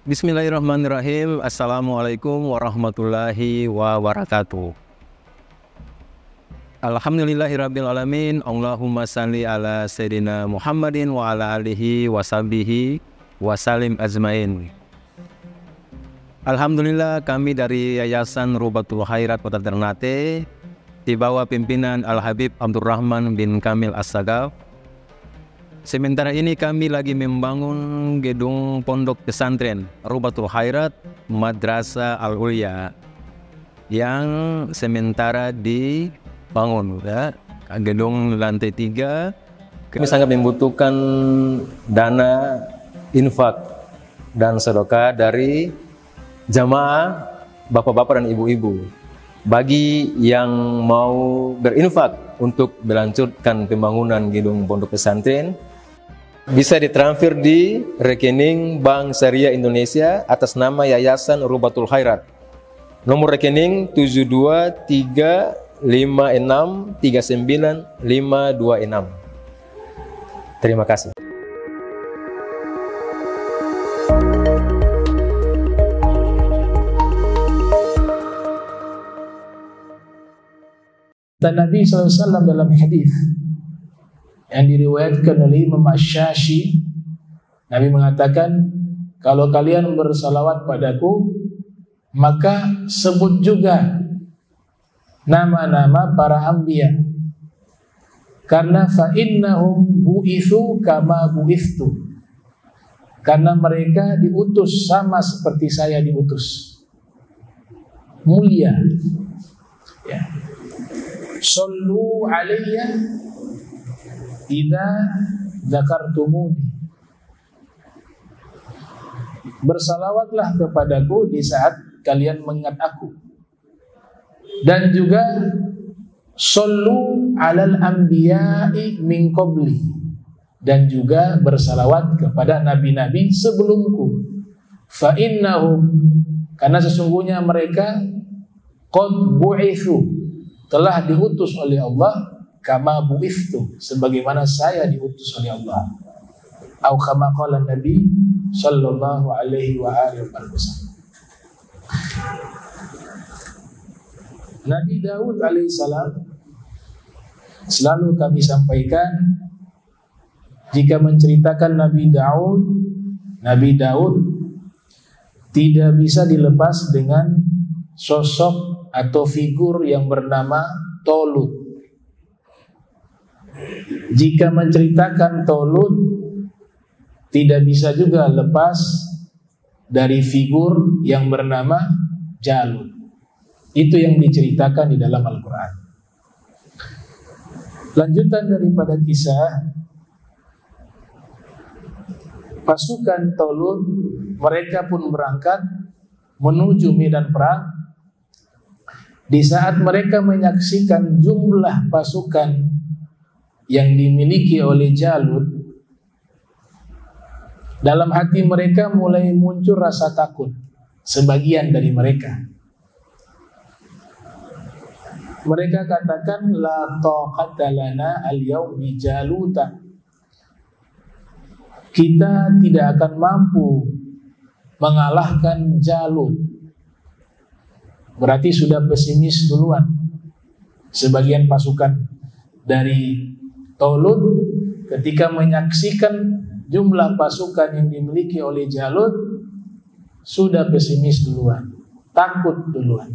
Bismillahirrahmanirrahim. Assalamualaikum warahmatullahi wabarakatuh. Alhamdulillahirrabbilalamin. Allahumma salli ala Sayyidina Muhammadin wa ala alihi wa sahbihi wa salim ajmain. Alhamdulillah, kami dari Yayasan Rubatul Khairat Kota Ternate di bawah pimpinan Al-Habib Abdurrahman bin Kamil As-Sagaf. Sementara ini kami lagi membangun gedung pondok pesantren Rubatul Khairat Madrasah Al-Ulya yang sementara dibangun, ya. Gedung lantai 3. Kami sangat membutuhkan dana infak dan sedekah dari jamaah bapak-bapak dan ibu-ibu. Bagi yang mau berinfak untuk melanjutkan pembangunan gedung pondok pesantren, bisa ditransfer di rekening Bank Syariah Indonesia atas nama Yayasan Rubatul Khairat. Nomor rekening 723563956. Terima kasih. Dan Nabi SAW dalam hadis yang diriwayatkan oleh Imam Asy-Syafi'i, Nabi mengatakan, kalau kalian bersalawat padaku, maka sebut juga nama-nama para anbiya, karena fa innahum bu'itsu kama bu'ithtu, karena mereka diutus sama seperti saya diutus. Mulia, ya. Sallu alayya idza dzakartumuni, bersalawatlah kepadaku di saat kalian mengingat aku. Dan juga sallu alal anbiya'i min qabli, dan juga bersalawat kepada nabi-nabi sebelumku. Fa innahum, karena sesungguhnya mereka qad bu'itsu, telah diutus oleh Allah, kama bu'ithtu, sebagaimana saya diutus oleh Allah. Au kama qala Nabi sallallahu alaihi wa alihi wasallam. Nabi Daud alaihissalam selalu kami sampaikan, jika menceritakan Nabi Daud tidak bisa dilepas dengan sosok atau figur yang bernama Tolut. Jika menceritakan Tolut, tidak bisa juga lepas dari figur yang bernama Jalut. Itu yang diceritakan di dalam Al-Quran. Lanjutan daripada kisah pasukan Tolut, mereka pun berangkat menuju medan perang. Di saat mereka menyaksikan jumlah pasukan yang dimiliki oleh Jalut, dalam hati mereka mulai muncul rasa takut. Sebagian dari mereka katakan, la taqata lana al-yawm bi Jaluta, kita tidak akan mampu mengalahkan Jalut. Berarti sudah pesimis duluan. Sebagian pasukan dari Tolut ketika menyaksikan jumlah pasukan yang dimiliki oleh Jalut sudah pesimis duluan, takut duluan.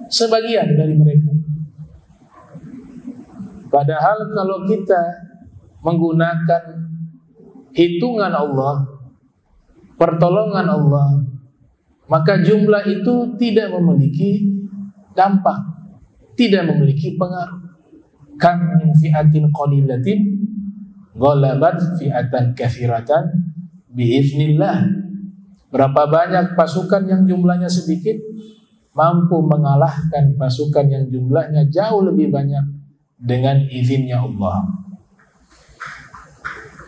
Sebagian dari mereka. Padahal kalau kita menggunakan hitungan Allah, pertolongan Allah, maka jumlah itu tidak memiliki dampak, tidak memiliki pengaruh. Kam min fi'atin qalilatin ghalabat fi'atan katsiratan biiznillah. Berapa banyak pasukan yang jumlahnya sedikit mampu mengalahkan pasukan yang jumlahnya jauh lebih banyak dengan izinnya Allah.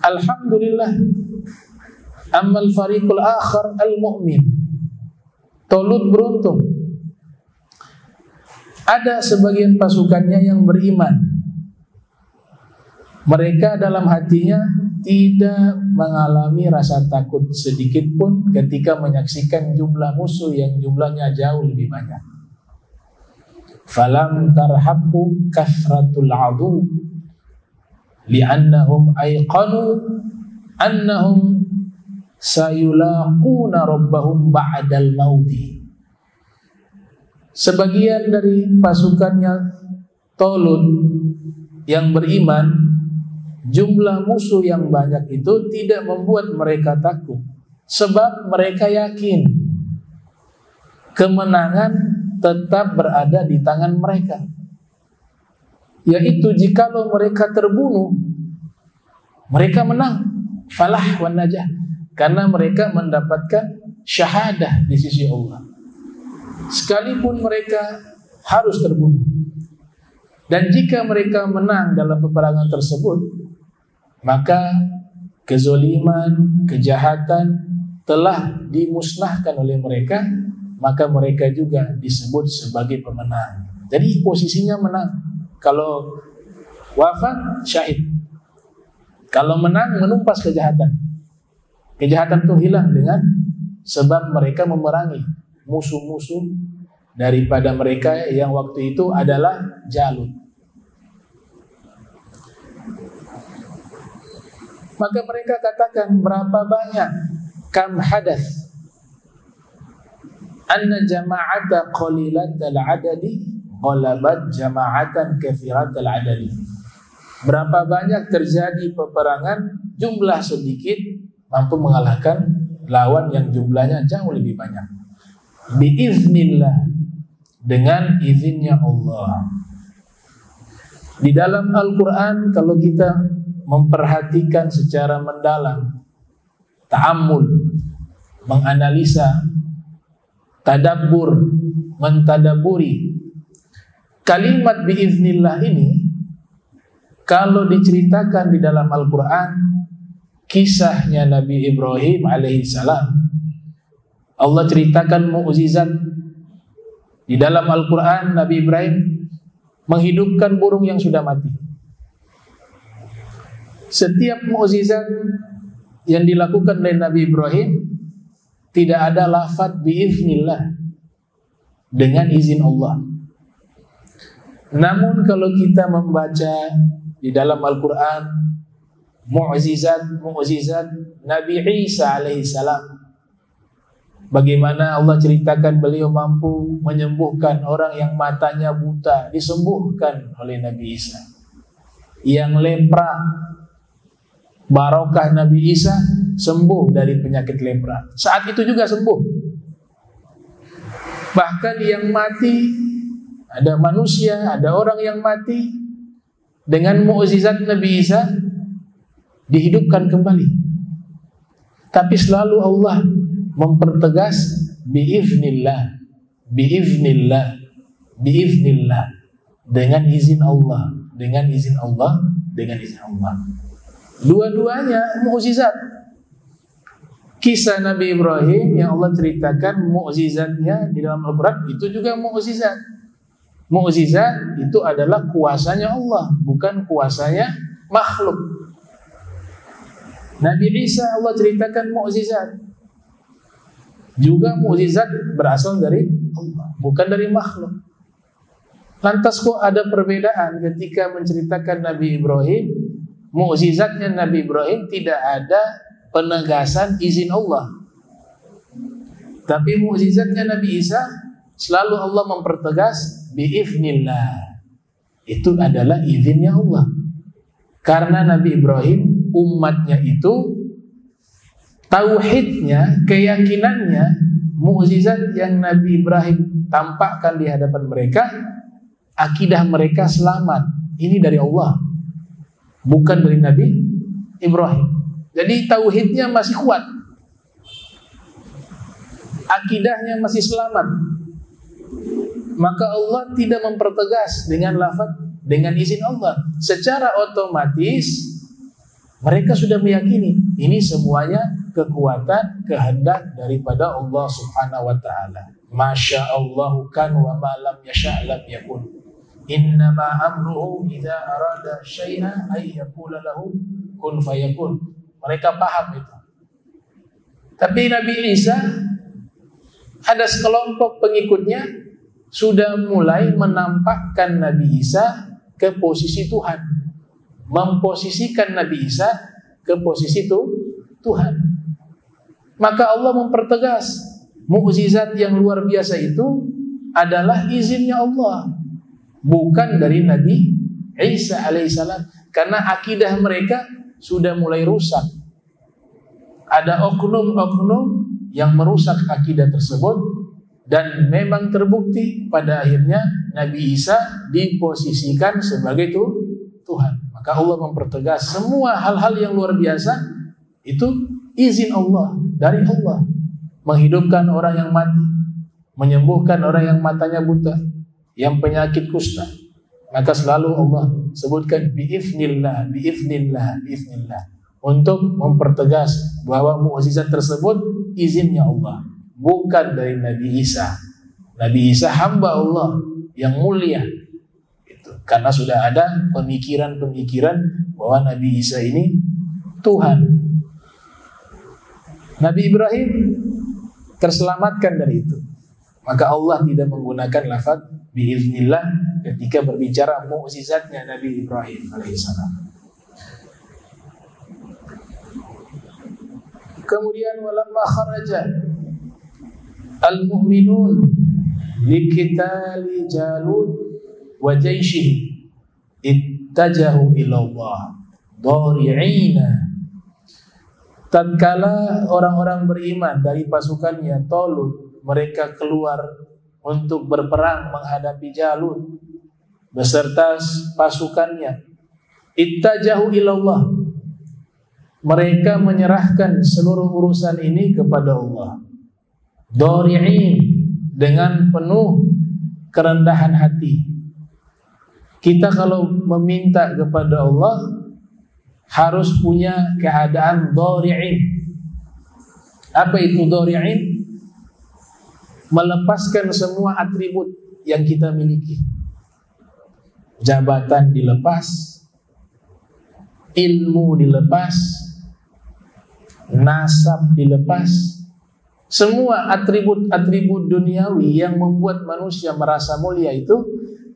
Alhamdulillah. Ammal fariqul akhar al-mu'min, Tolut beruntung. Ada sebagian pasukannya yang beriman. Mereka dalam hatinya tidak mengalami rasa takut sedikit pun ketika menyaksikan jumlah musuh yang jumlahnya jauh lebih banyak. Falam tarhabhu kasratul adu li'annahum ayqanu annahum sayulaquna rabbahum ba'dal mauti. Sebagian dari pasukannya Talut yang beriman, jumlah musuh yang banyak itu tidak membuat mereka takut, sebab mereka yakin kemenangan tetap berada di tangan mereka, yaitu jikalau mereka terbunuh, mereka menang, falah wan najah, karena mereka mendapatkan syahadah di sisi Allah, sekalipun mereka harus terbunuh. Dan jika mereka menang dalam peperangan tersebut, maka kezoliman, kejahatan telah dimusnahkan oleh mereka, maka mereka juga disebut sebagai pemenang. Jadi posisinya menang. Kalau wafat, syahid. Kalau menang, menumpas kejahatan. Kejahatan itu hilang dengan sebab mereka memerangi musuh-musuh daripada mereka yang waktu itu adalah Jalut. Maka mereka katakan, berapa banyak kam hadath anna jama'ata qalilatal adadi ghalabat jama'atan katsiratal adadi. Berapa banyak terjadi peperangan jumlah sedikit mampu mengalahkan lawan yang jumlahnya jauh lebih banyak. Biiznillah, dengan izinnya Allah. Di dalam Al-Quran kalau kita memperhatikan secara mendalam, ta'ammul, menganalisa, tadabbur, mentadaburi kalimat biiznillah ini, kalau diceritakan di dalam Al-Quran kisahnya Nabi Ibrahim alaihissalam, Allah ceritakan mukjizat di dalam Al-Quran. Nabi Ibrahim menghidupkan burung yang sudah mati. Setiap mukjizat yang dilakukan oleh Nabi Ibrahim tidak ada lafaz biiznillah, dengan izin Allah. Namun kalau kita membaca di dalam Al-Quran mukjizat Nabi Isa alaihissalam, bagaimana Allah ceritakan beliau mampu menyembuhkan orang yang matanya buta, disembuhkan oleh Nabi Isa. Yang lepra, barokah Nabi Isa, sembuh dari penyakit lepra. Saat itu juga sembuh. Bahkan yang mati, ada manusia, ada orang yang mati, dengan mukjizat Nabi Isa dihidupkan kembali. Tapi selalu Allah mempertegas biiznillah, biiznillah, biiznillah, dengan izin Allah, dengan izin Allah, dengan izin Allah. Dua-duanya mukjizat. Kisah Nabi Ibrahim yang Allah ceritakan mukjizatnya di dalam Al-Quran itu juga mukjizat. Mukjizat itu adalah kuasanya Allah, bukan kuasanya makhluk. Nabi Isa Allah ceritakan mukjizat. Juga mukjizat berasal dari Allah, bukan dari makhluk. Lantas kok ada perbedaan ketika menceritakan Nabi Ibrahim? Mukjizatnya Nabi Ibrahim tidak ada penegasan izin Allah. Tapi mukjizatnya Nabi Isa selalu Allah mempertegas biiznillah. Itu adalah izinnya Allah. Karena Nabi Ibrahim umatnya itu tauhidnya, keyakinannya, mukjizat yang Nabi Ibrahim tampakkan di hadapan mereka, akidah mereka selamat. Ini dari Allah, bukan dari Nabi Ibrahim. Jadi tauhidnya masih kuat, akidahnya masih selamat. Maka Allah tidak mempertegas dengan lafaz dengan izin Allah. Secara otomatis mereka sudah meyakini ini semuanya kekuatan, kehendak daripada Allah Subhanahu wa taala. Masya Allah kan wa ma lam yasha' lam yakun. Innama amruhu idza arada syai'an ay yaqula lahu kun fayakun. mereka paham itu. Tapi Nabi Isa ada sekelompok pengikutnya sudah mulai menampakkan Nabi Isa ke posisi Tuhan, memposisikan Nabi Isa ke posisi itu Tuhan. Maka Allah mempertegas mukjizat yang luar biasa itu adalah izinnya Allah, bukan dari Nabi Isa alaihissalam, karena akidah mereka sudah mulai rusak. Ada oknum-oknum yang merusak akidah tersebut, dan memang terbukti pada akhirnya Nabi Isa diposisikan sebagai Tuhan. Maka Allah mempertegas semua hal-hal yang luar biasa itu izin Allah, dari Allah. Menghidupkan orang yang mati, menyembuhkan orang yang matanya buta, yang penyakit kusta. Maka selalu Allah sebutkan bi'ifnillah, bi'ifnillah, bi'ifnillah, untuk mempertegas bahwa mukjizat tersebut izinnya Allah, bukan dari Nabi Isa. Nabi Isa hamba Allah yang mulia. Karena sudah ada pemikiran-pemikiran bahwa Nabi Isa ini Tuhan. Nabi Ibrahim terselamatkan dari itu. Maka Allah tidak menggunakan lafaz biiznillah ketika berbicara mukjizatnya Nabi Ibrahim alaihissalam. Kemudian walamma kharaja al-mu'minun liqitali Jalut wa jaishihi ittajahu ila Allah dhari'ina. Tatkala orang-orang beriman dari pasukannya Talut, mereka keluar untuk berperang menghadapi Jalut beserta pasukannya, ittajahu ila Allah, mereka menyerahkan seluruh urusan ini kepada Allah, dhari'in, dengan penuh kerendahan hati. Kita kalau meminta kepada Allah harus punya keadaan dhari'in. Apa itu dhari'in? Melepaskan semua atribut yang kita miliki. Jabatan dilepas, ilmu dilepas, nasab dilepas, semua atribut-atribut duniawi yang membuat manusia merasa mulia itu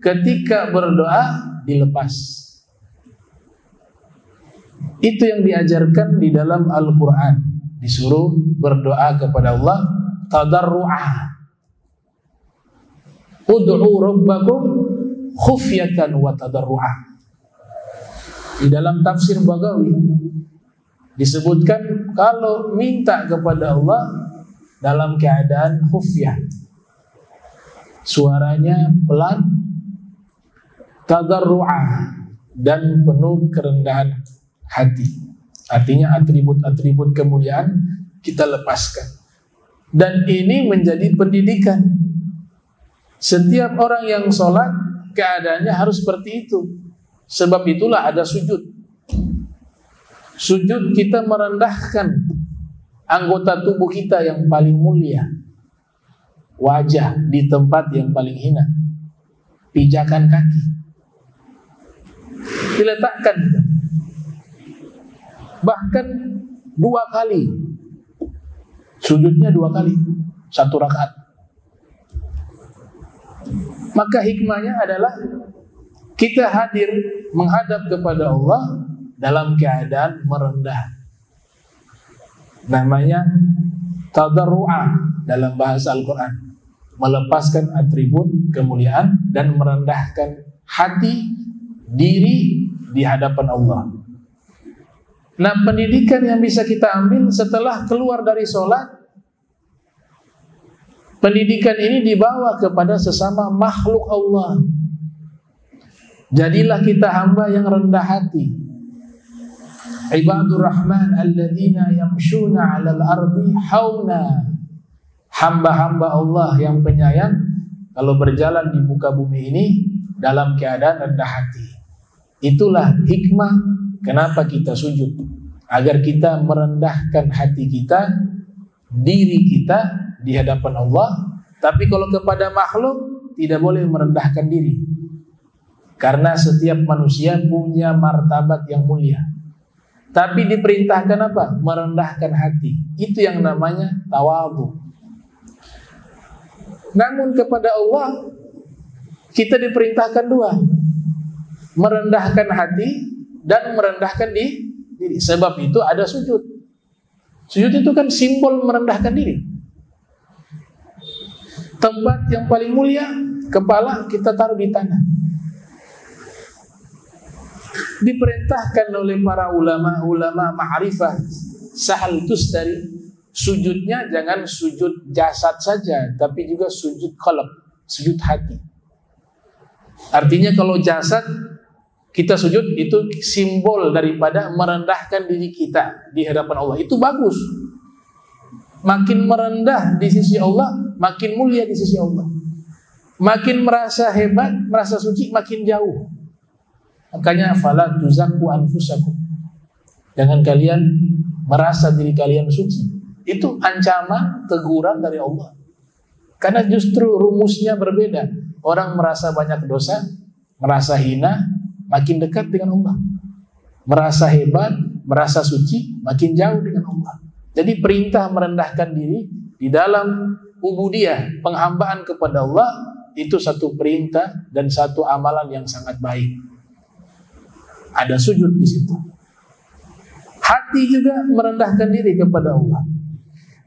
ketika berdoa dilepas. Itu yang diajarkan di dalam Al-Quran. Disuruh berdoa kepada Allah tadarru'a. Ud'u rabbakum khufyatan wa tadarru'a. Di dalam tafsir Bagawi disebutkan kalau minta kepada Allah dalam keadaan khufyah, suaranya pelan, tadarru'a, dan penuh kerendahan hati. Artinya atribut-atribut kemuliaan kita lepaskan. Dan ini menjadi pendidikan. Setiap orang yang sholat keadaannya harus seperti itu. Sebab itulah ada sujud. Sujud kita merendahkan anggota tubuh kita yang paling mulia. Wajah di tempat yang paling hina. Pijakan kaki diletakkan. Bahkan 2 kali. Sujudnya 2 kali, 1 rakaat. Maka hikmahnya adalah kita hadir menghadap kepada Allah dalam keadaan merendah. Namanya tadarru'a dalam bahasa Al-Quran. Melepaskan atribut kemuliaan dan merendahkan hati, diri di hadapan Allah. Nah, pendidikan yang bisa kita ambil setelah keluar dari sholat, pendidikan ini dibawa kepada sesama makhluk Allah. Jadilah kita hamba yang rendah hati. Ibadur Rahman alladzina yamshuna 'alal ardi hauna. Hamba-hamba Allah yang penyayang kalau berjalan di muka bumi ini dalam keadaan rendah hati. Itulah hikmah kenapa kita sujud, agar kita merendahkan hati kita, diri kita di hadapan Allah. Tapi kalau kepada makhluk tidak boleh merendahkan diri, karena setiap manusia punya martabat yang mulia. Tapi diperintahkan apa? Merendahkan hati. Itu yang namanya tawadhu. Namun kepada Allah kita diperintahkan dua, merendahkan hati dan merendahkan diri. Sebab itu ada sujud. Sujud itu kan simbol merendahkan diri. Tempat yang paling mulia, kepala kita taruh di tanah. Diperintahkan oleh para ulama ma'rifah Sahal Tustari, sujudnya jangan sujud jasad saja, tapi juga sujud qalb, sujud hati. Artinya kalau jasad kita sujud itu simbol daripada merendahkan diri kita di hadapan Allah. Itu bagus. Makin merendah di sisi Allah, makin mulia di sisi Allah. Makin merasa hebat, merasa suci, makin jauh. Makanya fala tuzakku anfusakum. Jangan kalian merasa diri kalian suci. Itu ancaman, teguran dari Allah. Karena justru rumusnya berbeda. Orang merasa banyak dosa, merasa hina, makin dekat dengan Allah. Merasa hebat, merasa suci, makin jauh dengan Allah. Jadi perintah merendahkan diri di dalam ubudiyah, penghambaan kepada Allah, itu satu perintah dan satu amalan yang sangat baik. Ada sujud di situ. Hati juga merendahkan diri kepada Allah.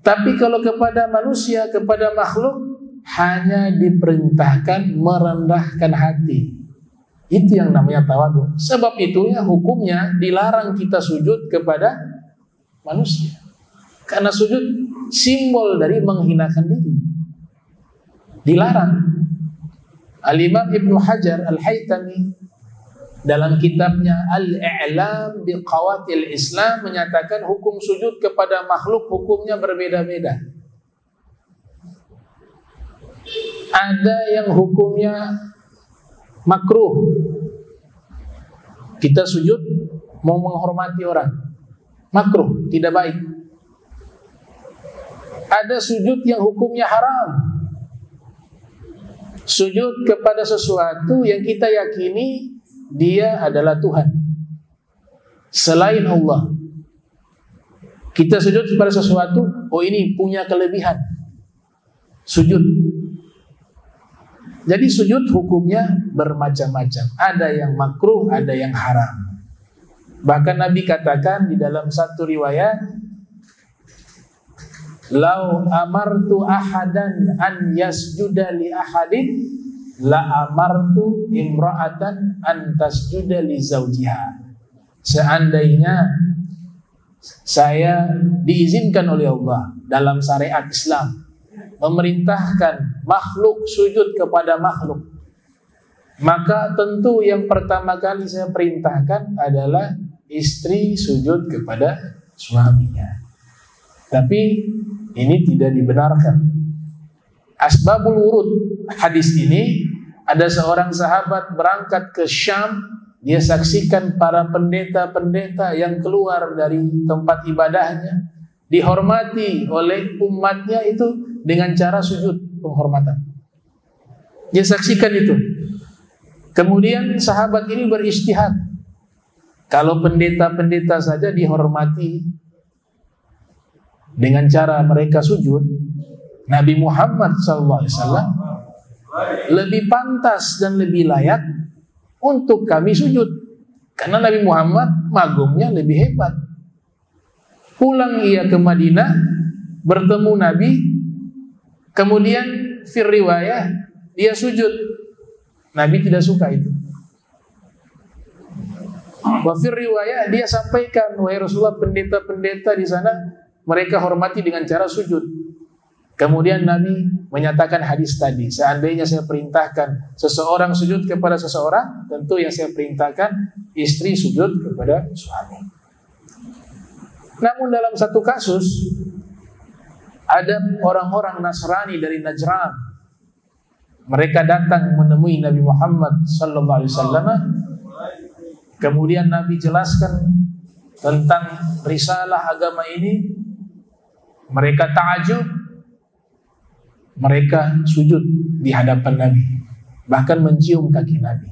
Tapi kalau kepada manusia, kepada makhluk, hanya diperintahkan merendahkan hati. Itu yang namanya tawadhu. Sebab itunya hukumnya dilarang kita sujud kepada manusia. Karena sujud simbol dari menghinakan diri. Dilarang. Al-Imam Ibnu Hajar Al-Haytami dalam kitabnya Al-I'lam Biqawatil Islam menyatakan hukum sujud kepada makhluk hukumnya berbeda-beda. Ada yang hukumnya makruh. Kita sujud mau menghormati orang. Makruh, tidak baik. Ada sujud yang hukumnya haram. Sujud kepada sesuatu yang kita yakini dia adalah Tuhan selain Allah. Kita sujud kepada sesuatu, oh ini punya kelebihan. Sujud. Jadi sujud hukumnya bermacam-macam. Ada yang makruh, ada yang haram. Bahkan Nabi katakan di dalam satu riwayat, "Lau amartu ahadan an yasjuda li ahadin la amartu imra'atan an tasjuda li zawjiha." Seandainya saya diizinkan oleh Allah dalam syariat Islam memerintahkan makhluk sujud kepada makhluk, maka tentu yang pertama kali saya perintahkan adalah istri sujud kepada suaminya. Tapi ini tidak dibenarkan. Asbabul wurud hadis ini, ada seorang sahabat berangkat ke Syam, dia saksikan para pendeta-pendeta yang keluar dari tempat ibadahnya dihormati oleh umatnya itu dengan cara sujud penghormatan. Dia saksikan itu. Kemudian sahabat ini berijtihad. Kalau pendeta-pendeta saja dihormati dengan cara mereka sujud, Nabi Muhammad SAW lebih pantas dan lebih layak untuk kami sujud. Karena Nabi Muhammad magumnya lebih hebat. Pulang ia ke Madinah, bertemu Nabi, kemudian fir riwayah dia sujud. Nabi tidak suka itu. Wa fir riwayah dia sampaikan, wahai Rasulullah, pendeta-pendeta di sana mereka hormati dengan cara sujud. Kemudian Nabi menyatakan hadis tadi, seandainya saya perintahkan seseorang sujud kepada seseorang, tentu yang saya perintahkan istri sujud kepada suami. Namun dalam satu kasus, ada orang-orang Nasrani dari Najran. Mereka datang menemui Nabi Muhammad SAW. Kemudian Nabi jelaskan tentang risalah agama ini. Mereka ta'ajub, mereka sujud di hadapan Nabi, bahkan mencium kaki Nabi.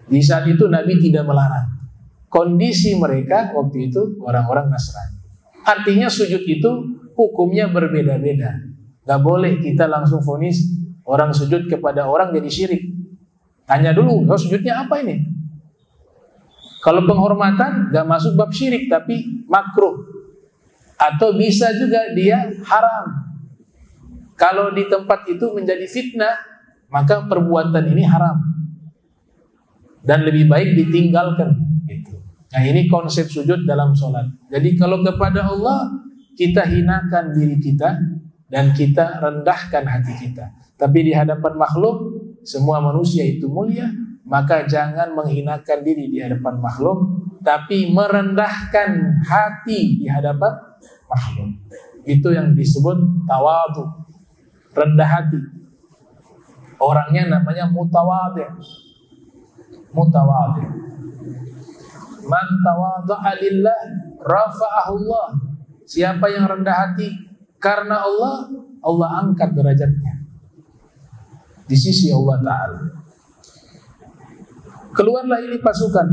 Di saat itu Nabi tidak melarang. kondisi mereka waktu itu orang-orang Nasrani. Artinya sujud itu hukumnya berbeda-beda. Gak boleh kita langsung vonis orang sujud kepada orang jadi syirik. Tanya dulu, kau sujudnya apa ini? Kalau penghormatan gak masuk bab syirik, tapi makruh. Atau bisa juga dia haram. Kalau di tempat itu menjadi fitnah, maka perbuatan ini haram. Dan lebih baik ditinggalkan. Gitu. Nah ini konsep sujud dalam sholat. Jadi kalau kepada Allah, kita hinakan diri kita, dan kita rendahkan hati kita. Tapi di hadapan makhluk, semua manusia itu mulia, maka jangan menghinakan diri di hadapan makhluk, tapi merendahkan hati di hadapan makhluk. Itu yang disebut tawadhu, rendah hati. Orangnya namanya mutawadhi. Mutawadhi. Man tawadha'a lillah rafa'ahu Allah. Siapa yang rendah hati karena Allah, Allah angkat derajatnya di sisi Allah Ta'ala. Keluarlah ini pasukan.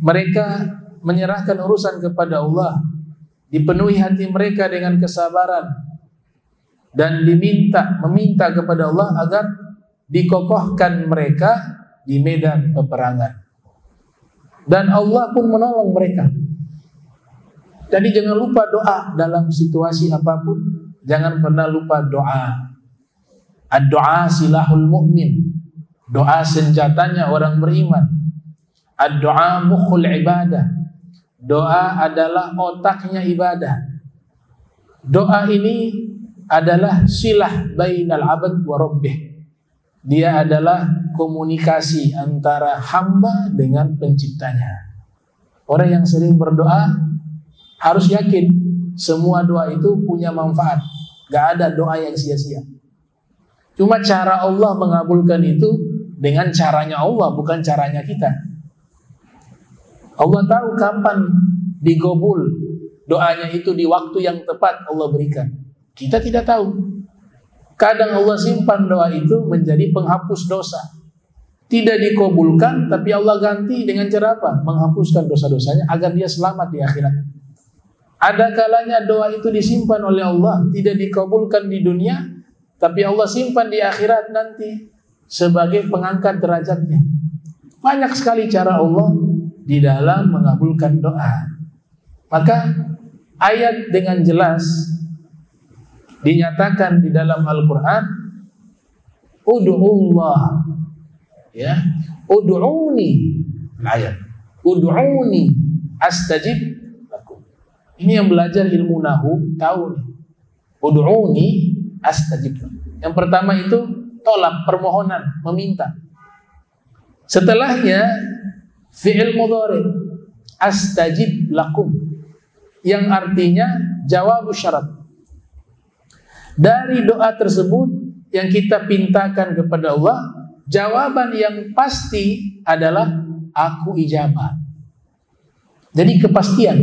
Mereka menyerahkan urusan kepada Allah, dipenuhi hati mereka dengan kesabaran, dan meminta kepada Allah agar dikokohkan mereka di medan peperangan. Dan Allah pun menolong mereka. Jadi jangan lupa doa dalam situasi apapun. Jangan pernah lupa doa. Ad-doa silahul mu'min. Doa senjatanya orang beriman. Ad-doa mukhul ibadah. Doa adalah otaknya ibadah. Doa ini adalah silah bainal abad wa rabbih. Dia adalah komunikasi antara hamba dengan penciptanya. Orang yang sering berdoa harus yakin semua doa itu punya manfaat. Gak ada doa yang sia-sia. Cuma cara Allah mengabulkan itu dengan caranya Allah, bukan caranya kita. Allah tahu kapan digobul doanya itu, di waktu yang tepat Allah berikan. Kita tidak tahu. Kadang Allah simpan doa itu menjadi penghapus dosa. Tidak dikabulkan, tapi Allah ganti dengan cara apa? Menghapuskan dosa-dosanya agar dia selamat di akhirat. Ada kalanya doa itu disimpan oleh Allah, tidak dikabulkan di dunia, tapi Allah simpan di akhirat nanti sebagai pengangkat derajatnya. Banyak sekali cara Allah di dalam mengabulkan doa. Maka ayat dengan jelas dinyatakan di dalam Al-Quran, Ud'ullah, ya, Ud'uni, ayat, Ud'uni astajib lakum. Ini yang belajar ilmu nahu tahu nih. Ud'uni astajib lakum. Yang pertama itu tolak, permohonan, meminta. Setelahnya fi'il mudhari, astajib lakum, yang artinya jawab syarat. Dari doa tersebut yang kita pintakan kepada Allah, jawaban yang pasti adalah aku ijabah. Jadi kepastian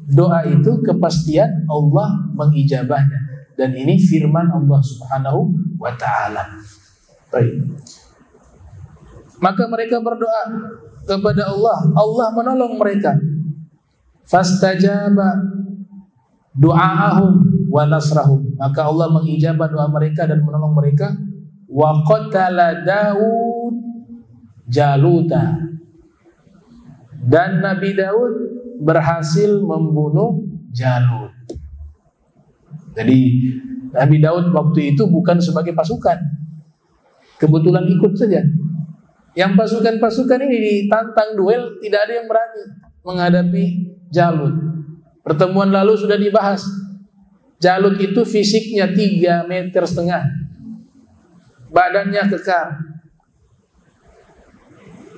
doa itu, kepastian Allah mengijabahnya. Dan ini firman Allah Subhanahu wa ta'ala. Baik. Maka mereka berdoa kepada Allah, Allah menolong mereka. Fastajaba du'aahum wa nasrahum. Maka Allah mengijabah doa mereka dan menolong mereka. Wa qatala Daud Jaluta. Dan Nabi Daud berhasil membunuh Jalut. Jadi Nabi Daud waktu itu bukan sebagai pasukan, kebetulan ikut saja. Yang pasukan-pasukan ini ditantang duel, tidak ada yang berani menghadapi Jalut. Pertemuan lalu sudah dibahas. Jalut itu fisiknya 3,5 meter, badannya kekar,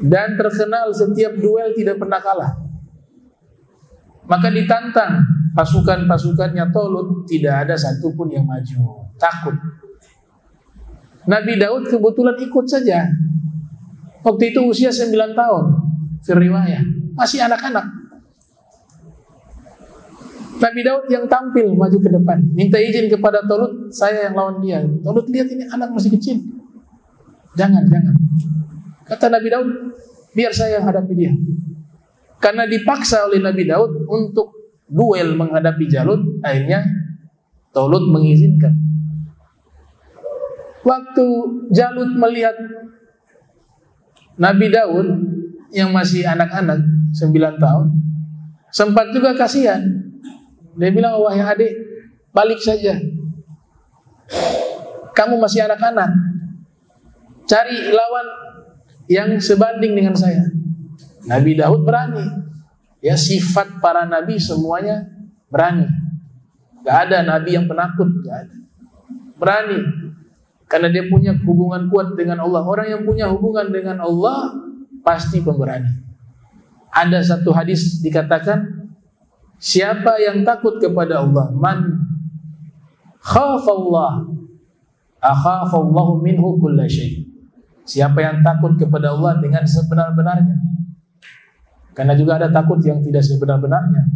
dan terkenal setiap duel tidak pernah kalah. Maka ditantang pasukan-pasukannya Talut, tidak ada satupun yang maju, takut. Nabi Daud kebetulan ikut saja. Waktu itu usia 9 tahun, riwayat, masih anak-anak. Nabi Daud yang tampil maju ke depan, minta izin kepada Talut, saya yang lawan dia. Talut lihat ini anak masih kecil, jangan. Kata Nabi Daud, biar saya yang hadapi dia. Karena dipaksa oleh Nabi Daud untuk duel menghadapi Jalut, akhirnya Talut mengizinkan. Waktu Jalut melihat Nabi Daud yang masih anak-anak 9 tahun, sempat juga kasihan. Dia bilang, wahai adik, balik saja. Kamu masih anak-anak, cari lawan yang sebanding dengan saya. Nabi Daud berani. Ya, sifat para nabi semuanya berani. Gak ada nabi yang penakut, gak ada. Berani. Karena dia punya hubungan kuat dengan Allah. Orang yang punya hubungan dengan Allah pasti pemberani. Ada satu hadis dikatakan, siapa yang takut kepada Allah, man khafallah akhafallahu minhu kulla syai'. Siapa yang takut kepada Allah dengan sebenar-benarnya. Karena juga ada takut yang tidak sebenar-benarnya.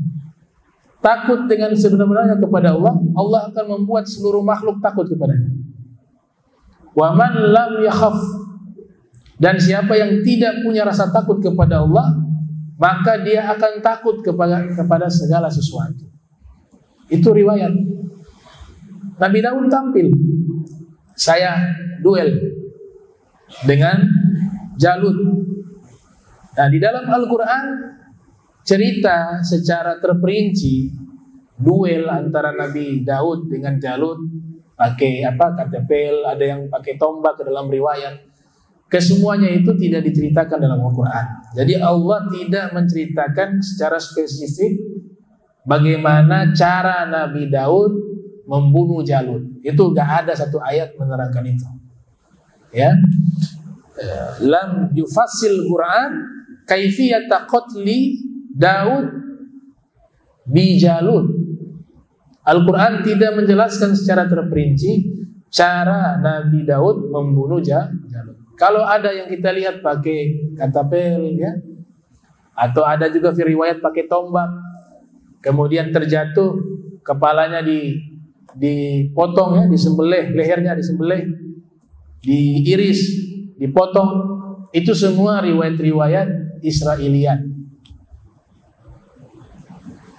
Takut dengan sebenar-benarnya kepada Allah, Allah akan membuat seluruh makhluk takut kepadanya. Wa man lam yakhaf, dan siapa yang tidak punya rasa takut kepada Allah, maka dia akan takut kepada segala sesuatu. Itu riwayat. Nabi Daud tampil, saya duel dengan Jalut. Nah, di dalam Al-Quran cerita secara terperinci duel antara Nabi Daud dengan Jalut, pakai katapel, ada yang pakai tombak ke dalam riwayat. Kesemuanya itu tidak diceritakan dalam Al-Quran. Jadi Allah tidak menceritakan secara spesifik bagaimana cara Nabi Daud membunuh Jalut. Itu gak ada satu ayat menerangkan itu. Ya, lam yufassil Quran kaifiyata qatli Daud bi Jalut. Al-Quran tidak menjelaskan secara terperinci cara Nabi Daud membunuh Jalut. Kalau ada yang kita lihat pakai katapel, ya, atau ada juga riwayat pakai tombak, kemudian terjatuh, kepalanya dipotong, ya, disembelih, lehernya disembelih, diiris, dipotong, itu semua riwayat-riwayat Israiliyat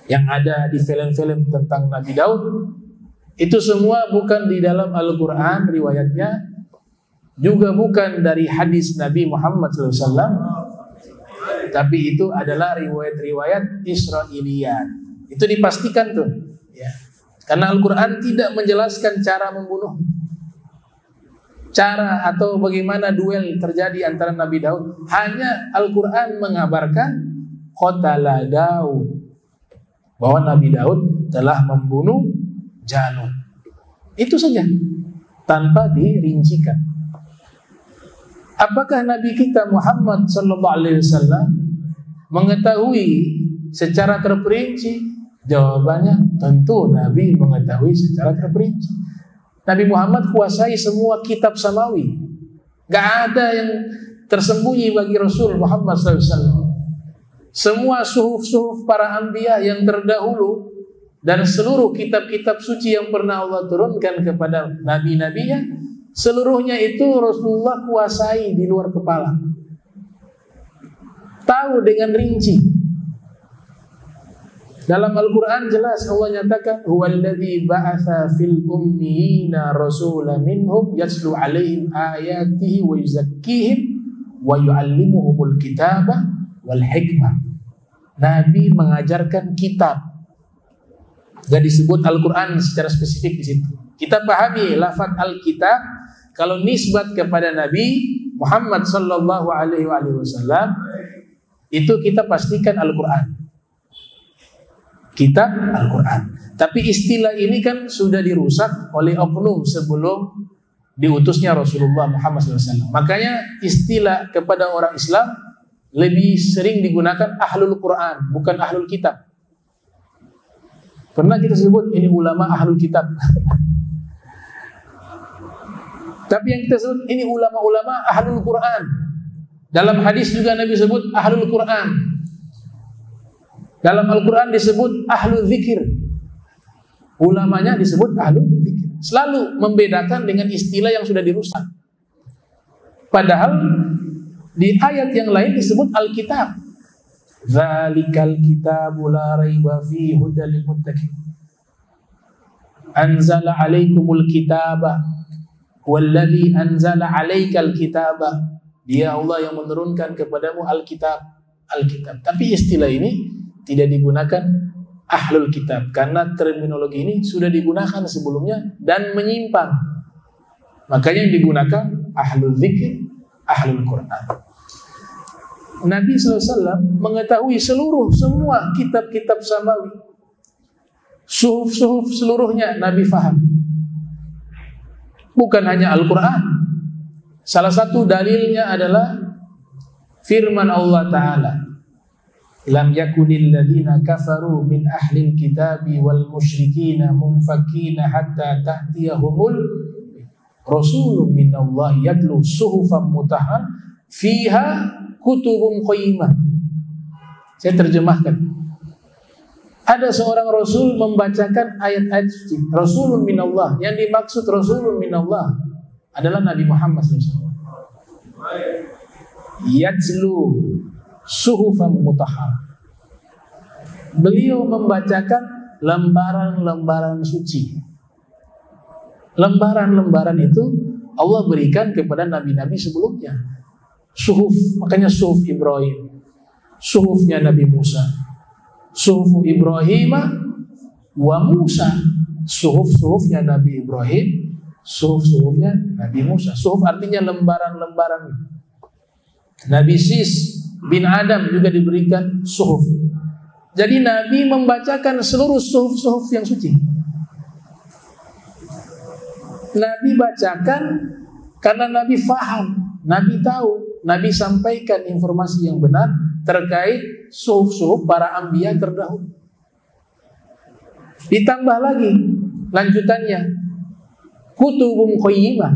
yang ada di film-film tentang Nabi Daud. Itu semua bukan di dalam Al-Quran riwayatnya, juga bukan dari hadis Nabi Muhammad SAW, tapi itu adalah riwayat-riwayat Israiliyat. Itu dipastikan tuh, ya. Karena Al-Quran tidak menjelaskan cara membunuh, cara atau bagaimana duel terjadi antara Nabi Daud. Hanya Al-Quran mengabarkan qatala Daud, bahwa Nabi Daud telah membunuh Jalut. Itu saja, tanpa dirincikan. Apakah Nabi kita Muhammad SAW mengetahui secara terperinci? Jawabannya tentu Nabi mengetahui secara terperinci. Nabi Muhammad kuasai semua kitab samawi. Gak ada yang tersembunyi bagi Rasul Muhammad SAW. Semua suhuf-suhuf para anbiya yang terdahulu dan seluruh kitab-kitab suci yang pernah Allah turunkan kepada nabi-nabinya, seluruhnya itu Rasulullah kuasai di luar kepala. Tahu dengan rinci. Dalam Al-Quran jelas Allah nyatakan, huwallazi ba'atha fil ummiyina rasulan minhum yatslu 'alaihim ayatihi wa yuzakkihim wa yu'allimuhumul kitaba wal hikmah. Nabi mengajarkan kitab. Gak disebut Al-Quran secara spesifik di situ. Kita pahami lafaz Al-Kitab kalau nisbat kepada Nabi Muhammad sallallahu alaihi wasallam, itu kita pastikan Al-Quran. Kitab Al-Quran. Tapi istilah ini kan sudah dirusak oleh oknum sebelum diutusnya Rasulullah Muhammad SAW. Makanya istilah kepada orang Islam lebih sering digunakan Ahlul Quran, bukan Ahlul Kitab. Pernah kita sebut ini ulama Ahlul Kitab. Tapi yang kita sebut ini ulama-ulama Ahlul Quran. Dalam hadis juga Nabi sebut Ahlul Quran. Dalam Al-Quran disebut Ahlul Zikir. Ulamanya disebut Ahlul Zikir. Selalu membedakan dengan istilah yang sudah dirusak. Padahal di ayat yang lain disebut Alkitab. Dzalikal kitabu la raiba fihi hudal lil muttaqin. Anzala 'alaikumul kitaba walladzi anzala 'alaikal kitaba. Dia Allah yang menurunkan kepadamu Alkitab. Tapi istilah ini tidak digunakan ahlul kitab karena terminologi ini sudah digunakan sebelumnya dan menyimpang. Makanya yang digunakan ahlul dzikr, ahlul Quran. Nabi SAW mengetahui semua kitab-kitab samawi, suhuf-suhuf seluruhnya Nabi faham. Bukan hanya Al-Quran. Salah satu dalilnya adalah firman Allah Ta'ala, lam yakunil ladhina kafaru min ahlil kitabi wal musyrikina munfakina hatta ta'tiyahumul rasulun minallahi yatlu suhufan mutahhar fiha kutubun qayyimah. Saya terjemahkan. Ada seorang rasul membacakan ayat-ayat suci. Rasulun minallah. Yang dimaksud rasulun minallah adalah Nabi Muhammad SAW. Yatlu suhufan mutahhar. Beliau membacakan lembaran-lembaran suci. Lembaran-lembaran itu Allah berikan kepada nabi-nabi sebelumnya. Suhuf, makanya suhuf Ibrahim, suhufnya Nabi Musa, suhuf Ibrahim wa Musa, suhuf-suhufnya Nabi Ibrahim, suhuf-suhufnya Nabi Musa. Suhuf artinya lembaran-lembaran. Nabi Sis bin Adam juga diberikan suhuf. Jadi Nabi membacakan seluruh suhuf-suhuf yang suci. Nabi bacakan karena Nabi faham, Nabi tahu, Nabi sampaikan informasi yang benar terkait suhuf-suhuf para anbiya terdahulu. Ditambah lagi lanjutannya, kutubun qayyimah.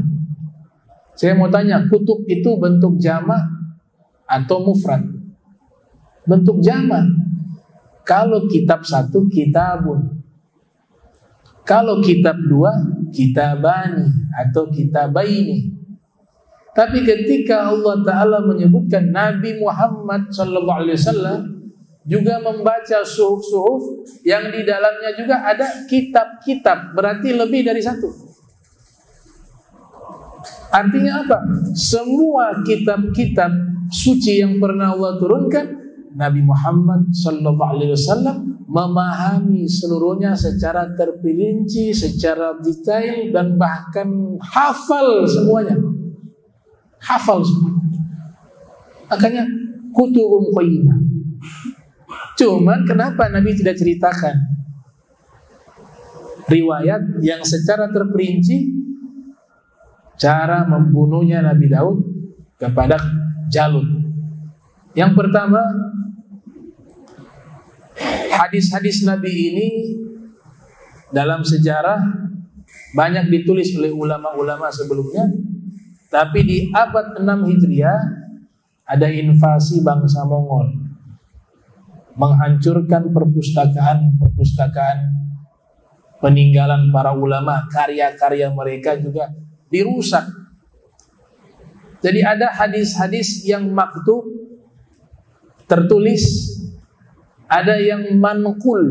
Saya mau tanya, kutub itu bentuk jamak atau mufrad? Bentuk jamak. Kalau kitab satu, kitabun. Kalau kitab dua, kitabani atau kitabaini. Tapi ketika Allah Ta'ala menyebutkan Nabi Muhammad SAW juga membaca suhuf-suhuf yang di dalamnya juga ada kitab-kitab, berarti lebih dari satu. Artinya apa? Semua kitab-kitab suci yang pernah Allah turunkan, Nabi Muhammad SAW memahami seluruhnya secara terperinci, secara detail, dan bahkan hafal semuanya. Hafal semua. Makanya kutubun qayyimah. Cuman kenapa Nabi tidak ceritakan riwayat yang secara terperinci cara membunuhnya Nabi Daud kepada Jalut? Yang pertama, hadis-hadis Nabi ini dalam sejarah banyak ditulis oleh ulama-ulama sebelumnya. Tapi di abad 6 Hijriah ada invasi bangsa Mongol, menghancurkan perpustakaan peninggalan para ulama, karya-karya mereka juga dirusak. Jadi ada hadis-hadis yang maktub, tertulis, ada yang manqul,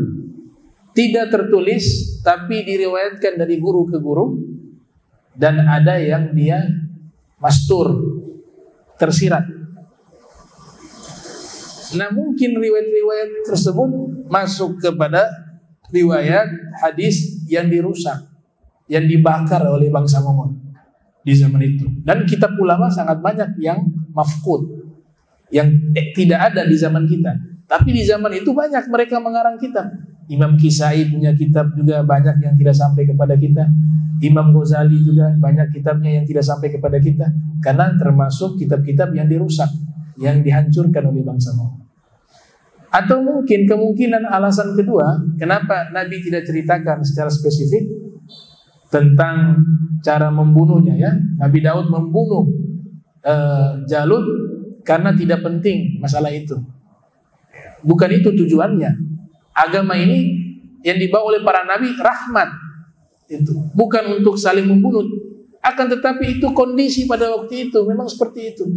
tidak tertulis tapi diriwayatkan dari guru ke guru, dan ada yang dia mastur, tersirat. Nah, mungkin riwayat-riwayat tersebut masuk kepada riwayat hadis yang dirusak, yang dibakar oleh bangsa Mongol di zaman itu. Dan kitab ulama sangat banyak yang mafqud, yang tidak ada di zaman kita. Tapi di zaman itu banyak mereka mengarang kitab. Imam Kisai punya kitab juga banyak yang tidak sampai kepada kita. Imam Ghazali juga banyak kitabnya yang tidak sampai kepada kita, karena termasuk kitab-kitab yang dirusak, yang dihancurkan oleh bangsa Mongol. Atau mungkin kemungkinan alasan kedua, kenapa Nabi tidak ceritakan secara spesifik tentang cara membunuhnya, ya. Nabi Daud membunuh Jalut karena tidak penting masalah itu. Bukan itu tujuannya. Agama ini yang dibawa oleh para nabi rahmat. Itu bukan untuk saling membunuh, akan tetapi itu kondisi pada waktu itu memang seperti itu,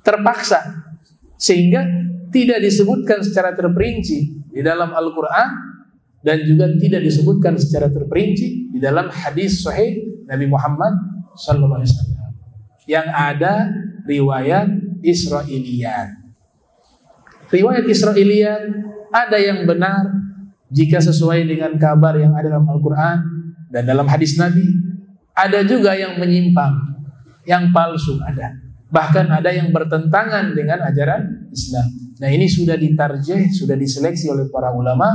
terpaksa, sehingga tidak disebutkan secara terperinci di dalam Al-Quran dan juga tidak disebutkan secara terperinci di dalam hadis sahih Nabi Muhammad SAW. Yang ada riwayat Israiliyat. Riwayat Israiliyat ada yang benar jika sesuai dengan kabar yang ada dalam Al-Quran dan dalam hadis Nabi. Ada juga yang menyimpang, yang palsu ada. Bahkan ada yang bertentangan dengan ajaran Islam. Nah, ini sudah ditarjih, sudah diseleksi oleh para ulama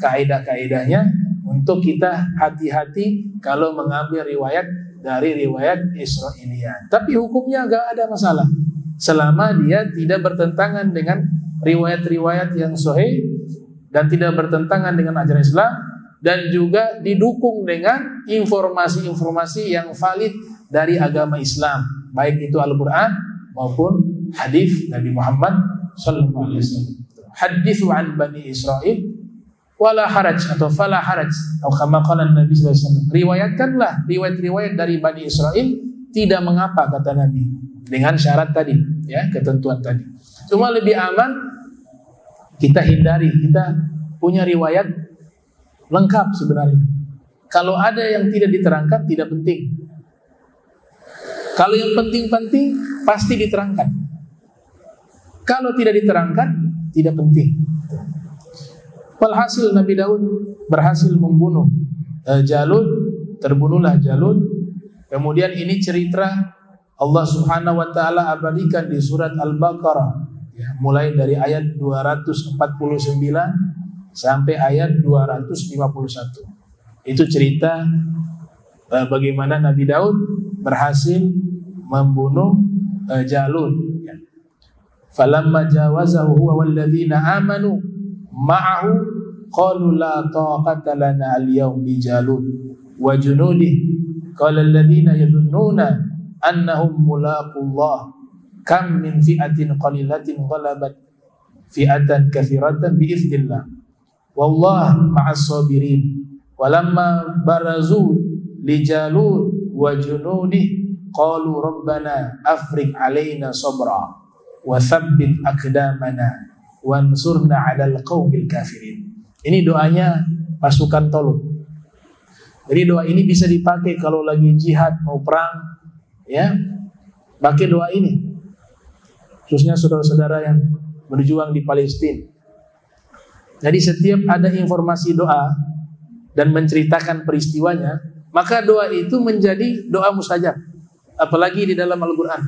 kaidah-kaidahnya untuk kita hati-hati kalau mengambil riwayat dari riwayat Israiliyat. Tapi hukumnya gak ada masalah selama dia tidak bertentangan dengan riwayat-riwayat yang sahih dan tidak bertentangan dengan ajaran Islam dan juga didukung dengan informasi-informasi yang valid dari agama Islam, baik itu Al-Quran maupun hadis Nabi Muhammad sallallahu alaihi wasallam. Hadithu an Bani Israil wala haraj atau fala haraj atau kama qala Nabi sallallahu alaihi wasallam. Riwayatkanlah riwayat-riwayat dari Bani Israil, tidak mengapa kata Nabi, dengan syarat tadi, ya, ketentuan tadi. Cuma lebih aman kita hindari, kita punya riwayat lengkap sebenarnya. Kalau ada yang tidak diterangkan tidak penting. Kalau yang penting-penting pasti diterangkan. Kalau tidak diterangkan tidak penting. Walhasil Nabi Daud berhasil membunuh Jalut, terbunuhlah Jalut. Kemudian ini cerita Allah Subhanahu wa taala abadikan di surat Al-Baqarah, ya, mulai dari ayat 249 sampai ayat 251. Itu cerita bagaimana Nabi Daud berhasil membunuh Jalut, ya. Falamma jawazahu huwa walladzina amanu ma'ahu qalu la taqata lana al-yawm bi Jalut wa junudihi qala alladzina yadhunnuna annahum mulaqullah kam min fi'atin qalilatin ghalabat fi'atan katsiratan bi idznillah wallahu ma'as sabirin. Walamma barazu li Jalut wa junudihi qalu rabbana afriq alaina sabra wa tsabbit aqdamana wansurna 'alal qaumil kafirin. Ini doanya pasukan Talut. Jadi doa ini bisa dipakai kalau lagi jihad mau perang, ya. Pakai doa ini. Khususnya saudara-saudara yang berjuang di Palestina. Jadi setiap ada informasi doa dan menceritakan peristiwanya, maka doa itu menjadi doa mustajab. Apalagi di dalam Al-Quran.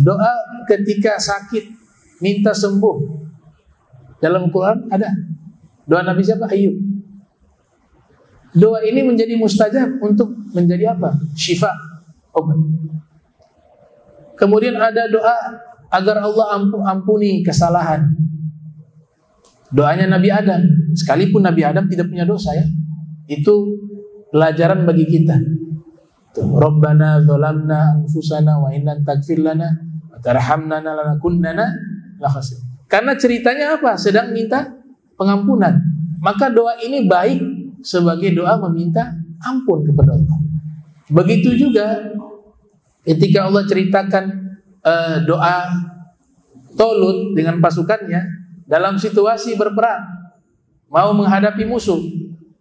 Doa ketika sakit minta sembuh dalam Al-Quran ada. Doa Nabi siapa? Ayub. Doa ini menjadi mustajab untuk menjadi apa? Syifa, obat. Kemudian ada doa agar Allah ampuni kesalahan. Doanya Nabi Adam. Sekalipun Nabi Adam tidak punya dosa, ya. Itu pelajaran bagi kita. Rabbana dzalamna anfusana wa in lam taghfir lana wa tarhamna lanakunanna lakhasirin. Karena ceritanya apa? Sedang minta pengampunan. Maka doa ini baik sebagai doa meminta ampun kepada Allah. Begitu juga ketika Allah ceritakan doa Talut dengan pasukannya dalam situasi berperang, mau menghadapi musuh,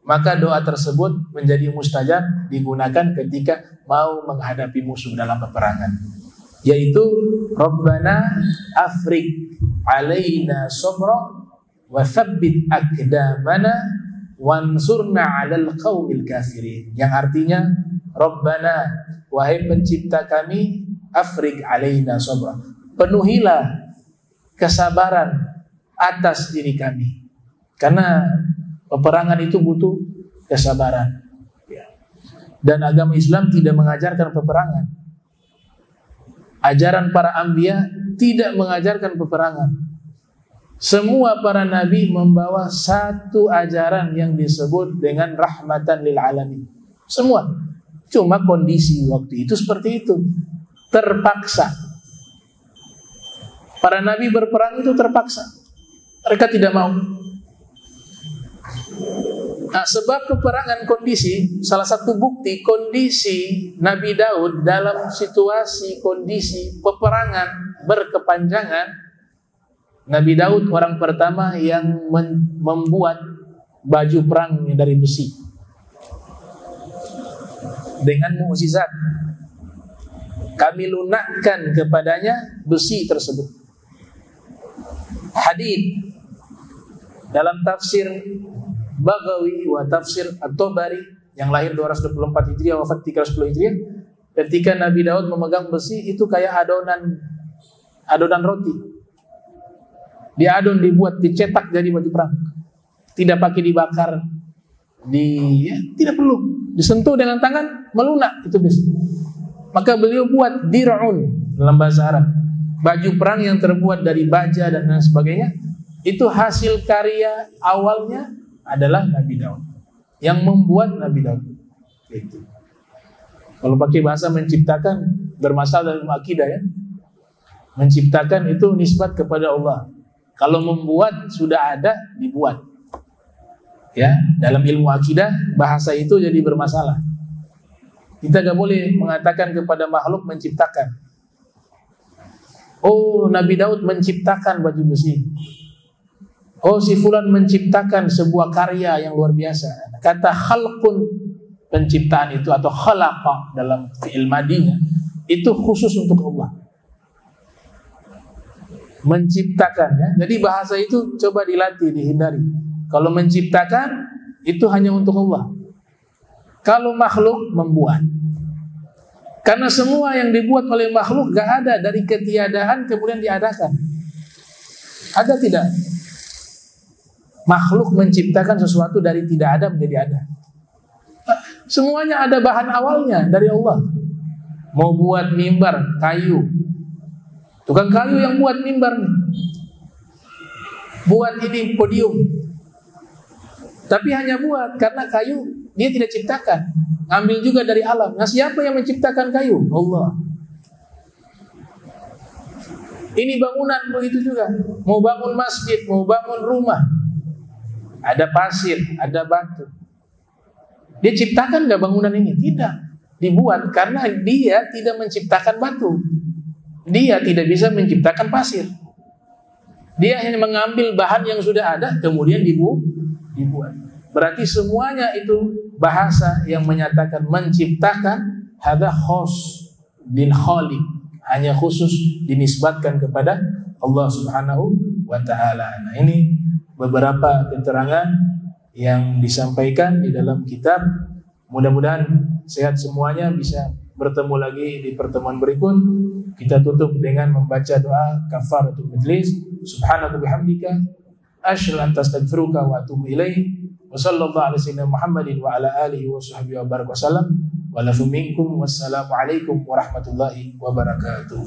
maka doa tersebut menjadi mustajab digunakan ketika mau menghadapi musuh dalam peperangan, yaitu Rabbana afriq alaina sabra wa tsabbit aqdamana wansurna 'alal qaumil kafirin, yang artinya Rabbana, wahai pencipta kami, afriq alaina sabra, penuhilah kesabaran atas diri kami, karena peperangan itu butuh kesabaran, ya. Dan agama Islam tidak mengajarkan peperangan. Ajaran para anbiya tidak mengajarkan peperangan. Semua para nabi membawa satu ajaran yang disebut dengan rahmatan lil alamin. Semua. Cuma kondisi waktu itu seperti itu. Terpaksa. Para nabi berperang itu terpaksa. Mereka tidak mau. Nah, sebab peperangan kondisi, salah satu bukti kondisi Nabi Daud dalam situasi kondisi peperangan berkepanjangan Nabi Daud orang pertama yang membuat baju perang dari besi dengan mukjizat. Kami lunakkan kepadanya besi tersebut. Hadid dalam tafsir Baghawi wa tafsir At-Tabari yang lahir 224 Hijriah wafat 310 Hijriah, ketika Nabi Daud memegang besi itu kayak adonan roti. Diadon, dibuat, dicetak jadi baju perang. Tidak pakai dibakar, tidak perlu disentuh dengan tangan, melunak itu besi. Maka beliau buat dir'un dalam bahasa Arab, baju perang yang terbuat dari baja dan lain sebagainya. Itu hasil karya awalnya adalah Nabi Daud, yang membuat Nabi Daud. Itu. Kalau pakai bahasa menciptakan, bermasalah dalam akidah ya. Menciptakan itu nisbat kepada Allah. Kalau membuat sudah ada, dibuat. Ya, dalam ilmu akidah bahasa itu jadi bermasalah. Kita gak boleh mengatakan kepada makhluk menciptakan. Oh, Nabi Daud menciptakan baju besi. Oh, si fulan menciptakan sebuah karya yang luar biasa. Kata khalqun, penciptaan itu, atau khalaqa dalam fi'il madinya, itu khusus untuk Allah. Menciptakan ya. Jadi bahasa itu coba dilatih, dihindari. Kalau menciptakan itu hanya untuk Allah. Kalau makhluk membuat. Karena semua yang dibuat oleh makhluk gak ada dari ketiadaan kemudian diadakan. Ada tidak? Makhluk menciptakan sesuatu dari tidak ada menjadi ada. Semuanya ada bahan awalnya dari Allah. Mau buat mimbar, kayu. Tukang kayu yang buat mimbar nih. Buat ini podium. Tapi hanya buat, karena kayu dia tidak ciptakan. Ambil juga dari alam. Nah, siapa yang menciptakan kayu? Allah. Ini bangunan begitu juga. Mau bangun masjid, mau bangun rumah, ada pasir, ada batu. Dia ciptakan nggak bangunan ini? Tidak. Dibuat karena dia tidak menciptakan batu. Dia tidak bisa menciptakan pasir. Dia hanya mengambil bahan yang sudah ada, kemudian dibuat. Berarti semuanya itu bahasa yang menyatakan menciptakan, hadza khos bin khaliq, hanya khusus dinisbatkan kepada Allah Subhanahu wa taala. Nah, ini beberapa keterangan yang disampaikan di dalam kitab. Mudah-mudahan sehat semuanya, bisa bertemu lagi di pertemuan berikut. Kita tutup dengan membaca doa kafaratul majlis. Subhanaka bihamdika asyhadu an la ilaha illa anta astaghfiruka wa atubu ilaik. Wa sallallahu ala sayyidina Muhammadin wa ala alihi wa sahbihi wa baraka wasallam. Wa lafu minkum wassalamu alaikum warahmatullahi wabarakatuh.